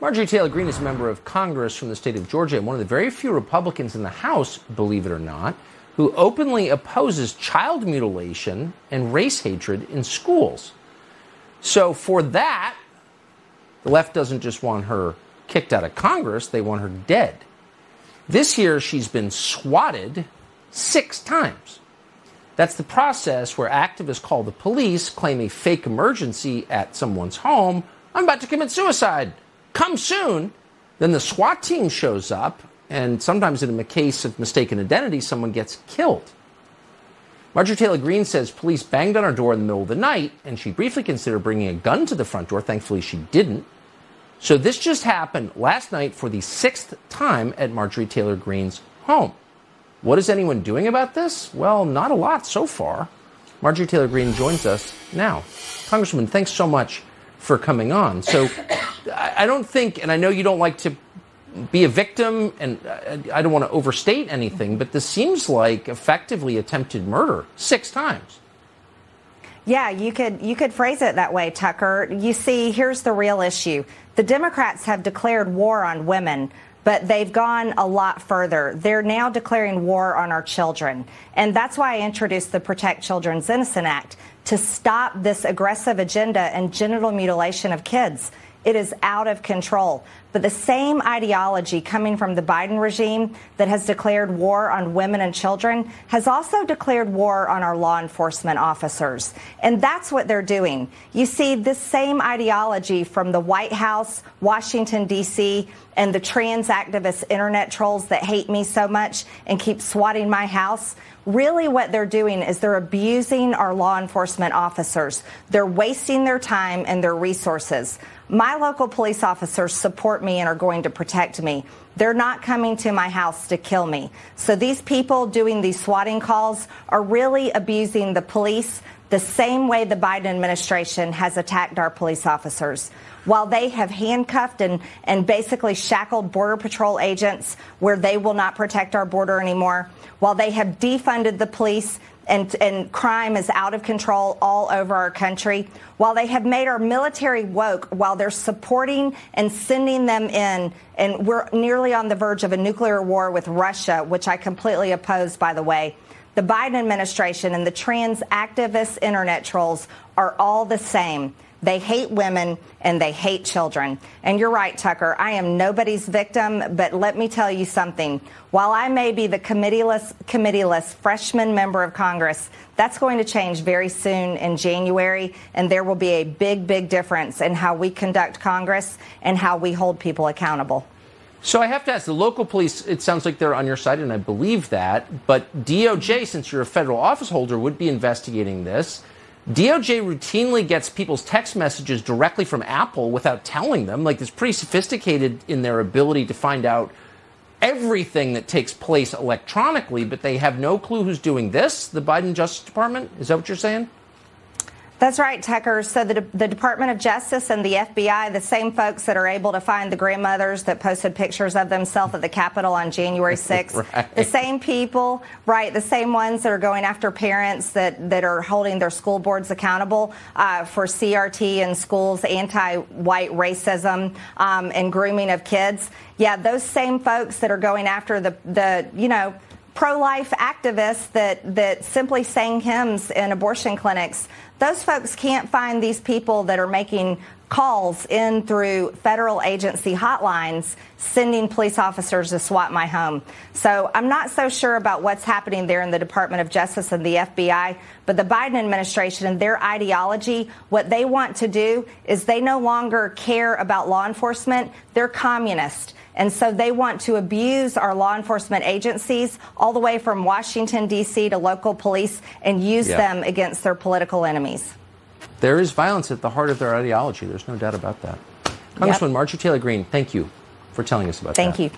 Marjorie Taylor Greene is a member of Congress from the state of Georgia and one of the very few Republicans in the House, believe it or not, who openly opposes child mutilation and race hatred in schools. So for that, the left doesn't just want her kicked out of Congress, they want her dead. This year, she's been swatted 6 times. That's the process where activists call the police, claim a fake emergency at someone's home. I'm about to commit suicide. Come soon. Then the SWAT team shows up, and sometimes in a case of mistaken identity, someone gets killed. Marjorie Taylor Greene says police banged on her door in the middle of the night, and she briefly considered bringing a gun to the front door. Thankfully, she didn't. So this just happened last night for the 6th time at Marjorie Taylor Greene's home. What is anyone doing about this? Well, not a lot so far. Marjorie Taylor Greene joins us now. Congresswoman, thanks so much for coming on. So I don't think, and I know you don't like to be a victim, and I don't want to overstate anything, but this seems like effectively attempted murder 6 times. Yeah, you could phrase it that way, Tucker. You see, here's the real issue. The Democrats have declared war on women, but they've gone a lot further. They're now declaring war on our children. And that's why I introduced the Protect Children's Innocent Act, to stop this aggressive agenda and genital mutilation of kids. It is out of control. But the same ideology coming from the Biden regime that has declared war on women and children has also declared war on our law enforcement officers. And that's what they're doing. You see, this same ideology from the White House, Washington, D.C., and the trans activist internet trolls that hate me so much and keep swatting my house. Really what they're doing is they're abusing our law enforcement officers. They're wasting their time and their resources. My local police officers support me and are going to protect me. They're not coming to my house to kill me. So these people doing these swatting calls are really abusing the police the same way the Biden administration has attacked our police officers. While they have handcuffed and basically shackled Border Patrol agents where they will not protect our border anymore, while they have defunded the police and crime is out of control all over our country, while they have made our military woke, while they're supporting and sending them in, and we're nearly on the verge of a nuclear war with Russia, which I completely oppose, by the way, the Biden administration and the trans activist internet trolls are all the same. They hate women and they hate children. And you're right, Tucker. I am nobody's victim, but let me tell you something. While I may be the committee-less freshman member of Congress, that's going to change very soon in January, and there will be a big, big difference in how we conduct Congress and how we hold people accountable. So I have to ask, the local police, it sounds like they're on your side, and I believe that, but DOJ, since you're a federal office holder, would be investigating this. DOJ routinely gets people's text messages directly from Apple without telling them. Like, it's pretty sophisticated in their ability to find out everything that takes place electronically, but they have no clue who's doing this, the Biden Justice Department? Is that what you're saying? That's right, Tucker. So the Department of Justice and the FBI, the same folks that are able to find the grandmothers that posted pictures of themselves at the Capitol on January 6th, right. The same people, right, the same ones that are going after parents that are holding their school boards accountable for CRT in schools, anti-white racism, and grooming of kids. Yeah, those same folks that are going after the pro-life activists that simply sang hymns in abortion clinics. Those folks can't find these people that are making calls in through federal agency hotlines, sending police officers to SWAT my home. So I'm not so sure about what's happening there in the Department of Justice and the FBI, but the Biden administration and their ideology, what they want to do is they no longer care about law enforcement. They're communist. And so they want to abuse our law enforcement agencies all the way from Washington, D.C. to local police and use them against their political enemies. There is violence at the heart of their ideology. There's no doubt about that. Congresswoman Marjorie Taylor Greene, thank you for telling us about that. Thank you.